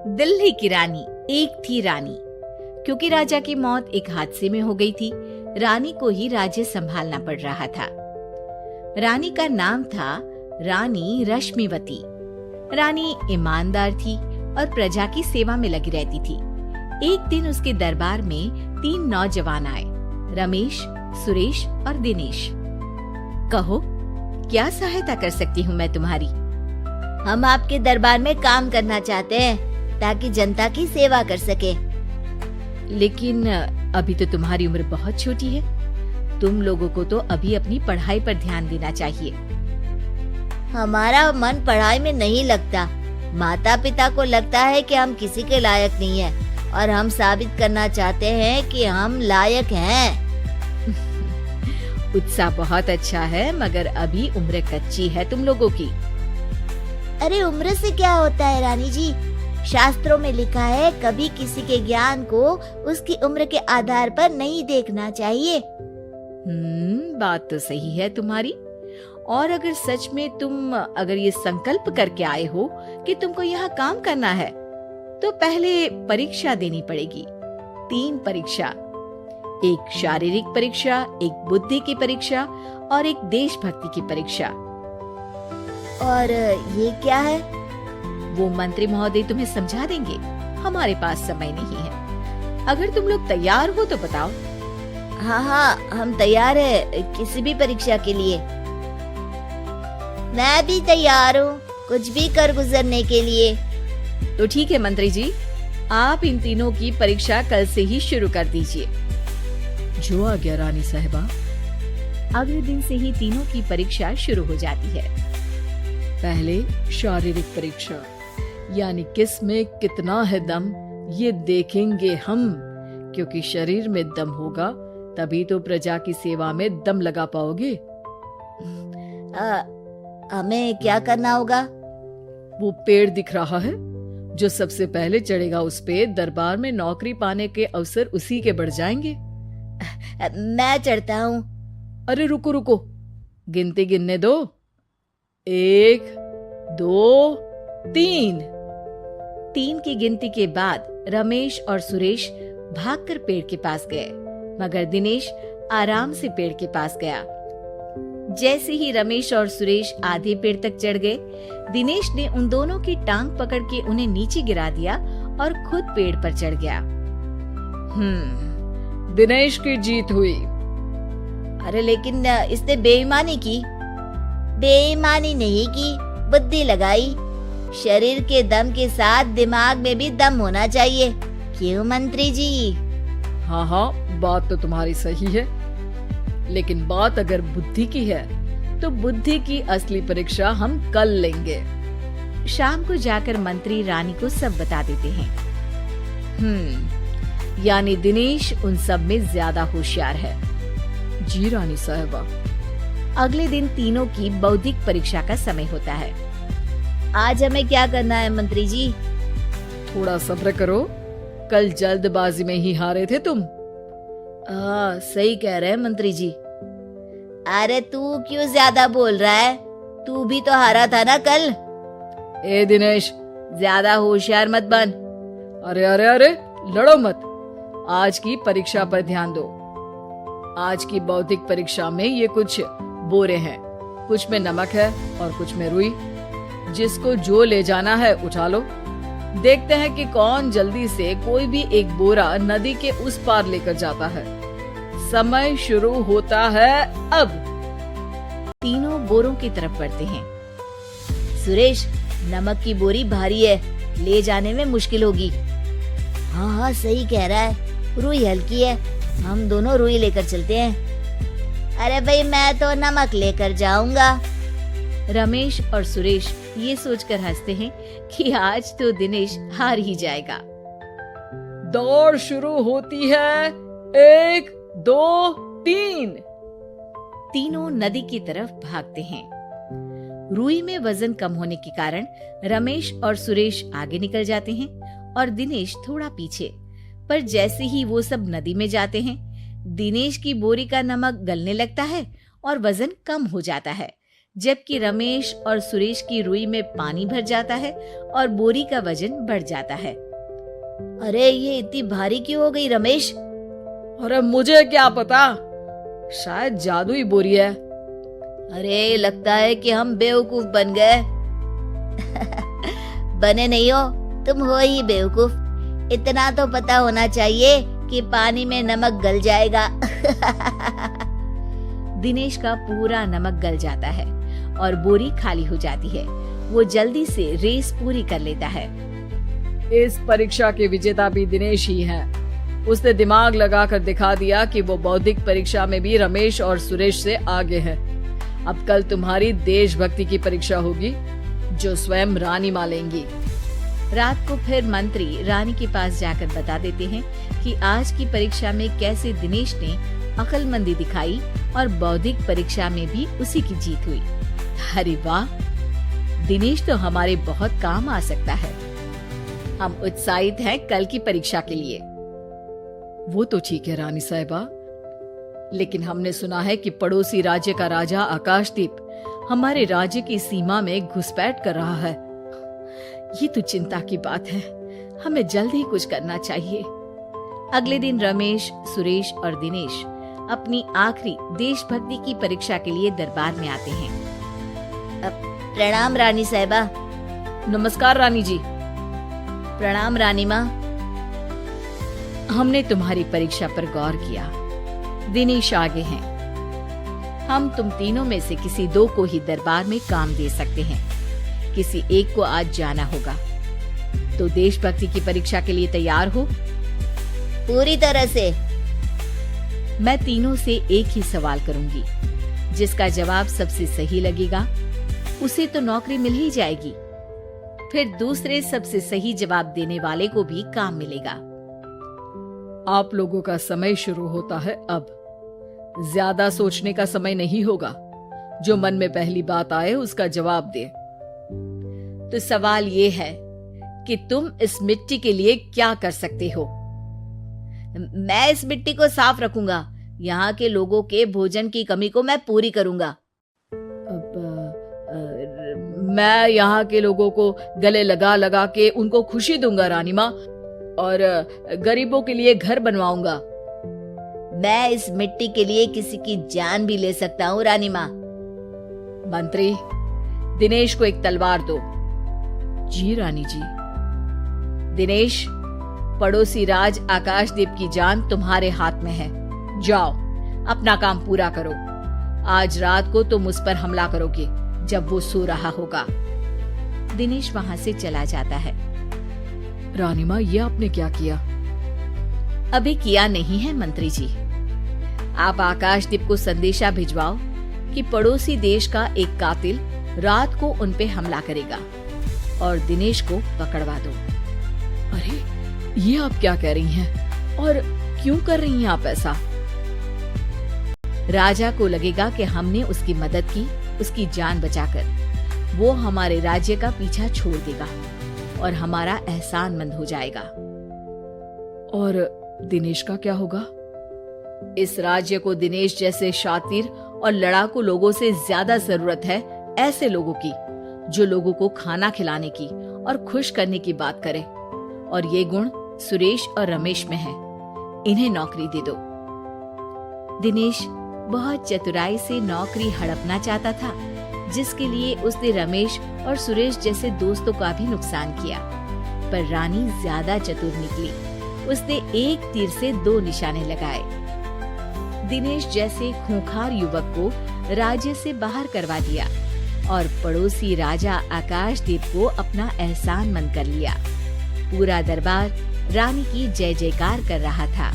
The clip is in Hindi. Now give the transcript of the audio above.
दिल्ली की रानी। एक थी रानी। क्योंकि राजा की मौत एक हादसे में हो गई थी, रानी को ही राज्य संभालना पड़ रहा था। रानी का नाम था रानी रश्मिवती। रानी ईमानदार थी और प्रजा की सेवा में लगी रहती थी। एक दिन उसके दरबार में 3 नौजवान आए, रमेश, सुरेश और दिनेश। कहो, क्या सहायता कर सकती हूँ मैं तुम्हारी? हम आपके दरबार में काम करना चाहते हैं ताकि जनता की सेवा कर सके। लेकिन अभी तो तुम्हारी उम्र बहुत छोटी है। तुम लोगों को तो अभी अपनी पढ़ाई पर ध्यान देना चाहिए। हमारा मन पढ़ाई में नहीं लगता। माता पिता को लगता है कि हम किसी के लायक नहीं हैं और हम साबित करना चाहते हैं कि हम लायक हैं। उत्साह बहुत अच्छा है, मगर अभी उम्र कच्ची है तुम लोगों की। अरे उम्र से क्या होता है रानी जी? शास्त्रों में लिखा है कभी किसी के ज्ञान को उसकी उम्र के आधार पर नहीं देखना चाहिए। बात तो सही है तुम्हारी। और अगर सच में तुम ये संकल्प करके आए हो कि तुमको यहाँ काम करना है, तो पहले परीक्षा देनी पड़ेगी। 3 परीक्षा, एक शारीरिक परीक्षा, एक बुद्धि की परीक्षा और एक देशभक्ति की परीक्षा। और ये क्या है? वो मंत्री महोदय तुम्हें समझा देंगे। हमारे पास समय नहीं है। अगर तुम लोग तैयार हो तो बताओ। हाँ, हम तैयार है किसी भी परीक्षा के लिए। मैं भी तैयार हूँ कुछ भी कर गुजरने के लिए। तो ठीक है मंत्री जी, आप इन तीनों की परीक्षा कल से ही शुरू कर दीजिए। जो आ गया रानी साहिबा। अगले दिन से ही तीनों की परीक्षा शुरू हो जाती है। पहले शारीरिक परीक्षा, यानी किस में कितना है दम, ये देखेंगे हम। क्योंकि शरीर में दम होगा तभी तो प्रजा की सेवा में दम लगा पाओगे। हमें क्या करना होगा? वो पेड़ दिख रहा है, जो सबसे पहले चढ़ेगा उस पे दरबार में नौकरी पाने के अवसर उसी के बढ़ जाएंगे। मैं चढ़ता हूँ। अरे रुको रुको, गिनती गिनने दो। 1, 2, 3। 3 की गिनती के बाद रमेश और सुरेश भागकर पेड़ के पास गए, मगर दिनेश आराम से पेड़ के पास गया। जैसे ही रमेश और सुरेश आधे पेड़ तक चढ़ गए, दिनेश ने उन दोनों की टांग पकड़ के उन्हें नीचे गिरा दिया और खुद पेड़ पर चढ़ गया। दिनेश की जीत हुई। अरे लेकिन इसने बेईमानी की। बेईमानी नहीं की, बुद्धि लगाई। शरीर के दम के साथ दिमाग में भी दम होना चाहिए। क्यों मंत्री जी? हाँ, बात तो तुम्हारी सही है। लेकिन बात अगर बुद्धि की है तो बुद्धि की असली परीक्षा हम कल लेंगे। शाम को जाकर मंत्री रानी को सब बता देते हैं। यानी दिनेश उन सब में ज्यादा होशियार है। जी रानी साहिबा। अगले दिन तीनों की बौद्धिक परीक्षा का समय होता है। आज हमें क्या करना है मंत्री जी? थोड़ा सब्र करो, कल जल्दबाजी में ही हारे थे तुम। सही कह रहे हैं मंत्री जी। अरे तू क्यों ज्यादा बोल रहा है? तू भी तो हारा था ना कल। ए दिनेश, ज्यादा होशियार मत बन। अरे लड़ो मत। आज की परीक्षा पर ध्यान दो। आज की बौद्धिक परीक्षा में ये कुछ बोरे हैं, कुछ में नमक है और कुछ में रुई। जिसको जो ले जाना है उठा लो। देखते हैं कि कौन जल्दी से कोई भी एक बोरा नदी के उस पार लेकर जाता है। समय शुरू होता है अब। तीनों बोरों की तरफ बढ़ते हैं। सुरेश, नमक की बोरी भारी है, ले जाने में मुश्किल होगी। हाँ, सही कह रहा है। रुई हल्की है, हम दोनों रुई लेकर चलते हैं। अरे भाई, मैं तो नमक लेकर जाऊंगा। रमेश और सुरेश ये सोचकर हंसते हैं कि आज तो दिनेश हार ही जाएगा। दौड़ शुरू होती है। 1, 2, 3। तीनों नदी की तरफ भागते हैं। रुई में वजन कम होने के कारण रमेश और सुरेश आगे निकल जाते हैं और दिनेश थोड़ा पीछे। पर जैसे ही वो सब नदी में जाते हैं, दिनेश की बोरी का नमक गलने लगता है और वजन कम हो जाता है। जबकि रमेश और सुरेश की रुई में पानी भर जाता है और बोरी का वजन बढ़ जाता है। अरे ये इतनी भारी क्यों हो गई रमेश? अरे मुझे क्या पता, शायद जादुई बोरी है। अरे लगता है कि हम बेवकूफ बन गए। बने नहीं हो, तुम हो ही बेवकूफ। इतना तो पता होना चाहिए कि पानी में नमक गल जाएगा। दिनेश का पूरा नमक गल जाता है और बोरी खाली हो जाती है। वो जल्दी से रेस पूरी कर लेता है। इस परीक्षा के विजेता भी दिनेश ही है। उसने दिमाग लगाकर दिखा दिया कि वो बौद्धिक परीक्षा में भी रमेश और सुरेश से आगे है। अब कल तुम्हारी देशभक्ति की परीक्षा होगी, जो स्वयं रानी माँ लेंगी। रात को फिर मंत्री रानी के पास जाकर बता देते हैं कि आज की परीक्षा में कैसे दिनेश ने अक्लमंदी दिखाई और बौद्धिक परीक्षा में भी उसी की जीत हुई। अरे वाह, दिनेश तो हमारे बहुत काम आ सकता है। हम उत्साहित हैं कल की परीक्षा के लिए। वो तो ठीक है रानी साहिबा, लेकिन हमने सुना है कि पड़ोसी राज्य का राजा आकाशदीप हमारे राज्य की सीमा में घुसपैठ कर रहा है। ये तो चिंता की बात है, हमें जल्द ही कुछ करना चाहिए। अगले दिन रमेश, सुरेश और दिनेश अपनी आखिरी देशभक्ति की परीक्षा के लिए दरबार में आते हैं। प्रणाम रानी साहिबा। नमस्कार रानी जी। प्रणाम रानी माँ। हमने तुम्हारी परीक्षा पर गौर किया। दिनेश आगे हैं। हम तुम तीनों में से किसी दो को ही दरबार में काम दे सकते हैं। किसी एक को आज जाना होगा। तो देशभक्ति की परीक्षा के लिए तैयार हो? पूरी तरह से। मैं तीनों से एक ही सवाल करूंगी। जिसका जवाब सबसे सही लगेगा उसे तो नौकरी मिल ही जाएगी। फिर दूसरे सबसे सही जवाब देने वाले को भी काम मिलेगा। आप लोगों का समय शुरू होता है अब। ज्यादा सोचने का समय नहीं होगा। जो मन में पहली बात आए उसका जवाब दे। तो सवाल ये है कि तुम इस मिट्टी के लिए क्या कर सकते हो? मैं इस मिट्टी को साफ रखूंगा। यहाँ के लोगों के भोजन की कमी को मैं पूरी करूंगा। मैं यहाँ के लोगों को गले लगा लगा के उनको खुशी दूंगा रानी माँ, और गरीबों के लिए घर बनवाऊंगा। मैं इस मिट्टी के लिए किसी की जान भी ले सकता हूँ रानी माँ। मंत्री, दिनेश को एक तलवार दो। जी रानी जी। दिनेश, पड़ोसी राज आकाशदीप की जान तुम्हारे हाथ में है। जाओ, अपना काम पूरा करो। आज रात को तुम उस पर हमला करोगे जब वो सो रहा होगा। दिनेश वहां से चला जाता है। रानी माँ, ये आपने क्या किया? अभी किया नहीं है मंत्री जी। आप आकाशदीप को संदेशा भिजवाओ कि पड़ोसी देश का एक कातिल रात को उन पे हमला करेगा और दिनेश को पकड़वा दो। अरे, ये आप क्या कह रही हैं? और क्यों कर रही हैं आप ऐसा? राजा को लगेगा कि हमने उसकी मदद की, उसकी जान बचाकर। वो हमारे राज्य का पीछा छोड़ देगा और हमारा एहसानमंद हो जाएगा। और दिनेश का क्या होगा? इस राज्य को दिनेश जैसे शातिर और लड़ाकू लोगों से ज्यादा जरूरत है ऐसे लोगों की, जो लोगों को खाना खिलाने की और खुश करने की बात करे। और ये गुण सुरेश और रमेश में है। इन्हें नौकरी दे दो। दिनेश बहुत चतुराई से नौकरी हड़पना चाहता था, जिसके लिए उसने रमेश और सुरेश जैसे दोस्तों का भी नुकसान किया। पर रानी ज्यादा चतुर निकली। उसने एक तीर से दो निशाने लगाए। दिनेश जैसे खूंखार युवक को राज्य से बाहर करवा दिया और पड़ोसी राजा आकाशदीप को अपना एहसानमंद कर लिया। पूरा दरबार रानी की जय जयकार कर रहा था।